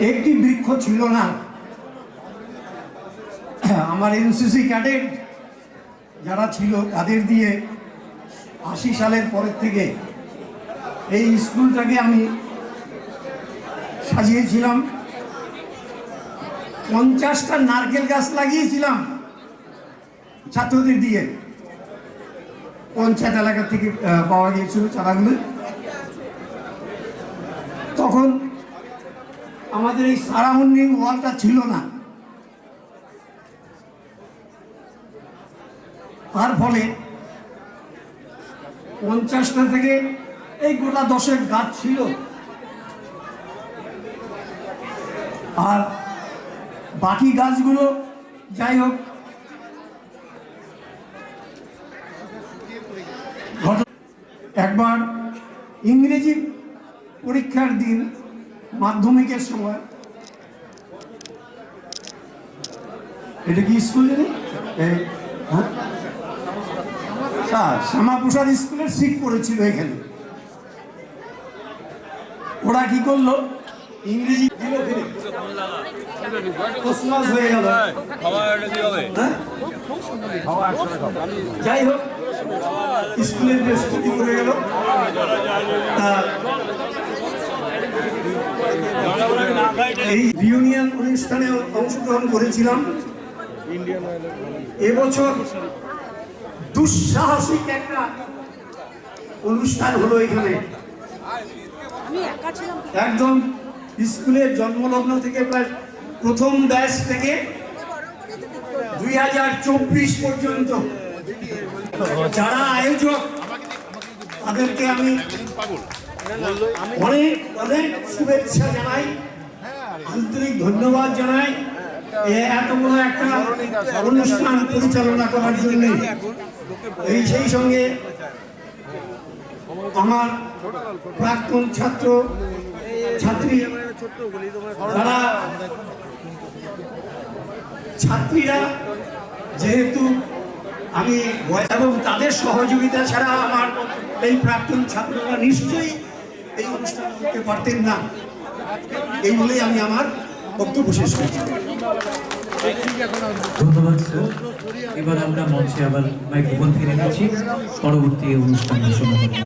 একটি বৃক্ষ ছিল না। আমার এনসিসি ক্যাডেট যারা ছিল তাদের দিয়ে 80 সালের পরের থেকে এই স্কুলটাকে আমি সাজিয়েছিলাম। 50টা নারকেল গাছ লাগিয়েছিলাম ছাত্রদের দিয়ে, পঞ্চায়েত এলাকা থেকে পাওয়া গিয়েছিল চারাগুলো। তখন আমাদের এই সারাউন্ডিং ওয়ালটা ছিল না, তার ফলে 50টা থেকে এই গোটা 10 গাছ ছিল। আর বাকি গাছগুলো যাই হোক, একবার ইংরেজি পরীক্ষার দিন, মাধ্যমিকের সময়, এটা কি স্কুল জানি, শ্যামাপ্রসাদ স্কুলের সিট পড়েছিল এখানে। ওরা কি করলো, ইংরেজি হয়ে গেল। যাই হোক, স্কুলের বেশ ক্ষতি করে গেল। এই রিউনিয়ন অনুষ্ঠানে অংশগ্রহণ করেছিলাম। এবছর দুঃসাহসিক একটা অনুষ্ঠান হলো এখানে। একদম স্কুলের জন্মলগ্ন থেকে প্রায় প্রথম ব্যাচ থেকে 2024 পর্যন্ত যারা আয়োজক তাদেরকে আমি অনেক অনেক শুভেচ্ছা জানাই, আন্তরিক ধন্যবাদ জানাই এত বড় একটা অনুষ্ঠান পরিচালনা করার জন্য। সেই সঙ্গে আমার প্রাক্তন ছাত্র ছাত্রী, যারা ছাত্রীরা যেহেতু আমি এবং তাদের সহযোগিতা ছাড়া আমার এই প্রাক্তন ছাত্ররা নিশ্চয়ই এই অনুষ্ঠান করতে পারতেন না। এই বলেই আমি আমার বক্তব্য শেষ করছি। ধন্যবাদ স্যার। এবার আমরা মঞ্চে আবার মাইক্রোফোন ফিরে নিচ্ছি পরবর্তী অনুষ্ঠান শোনা।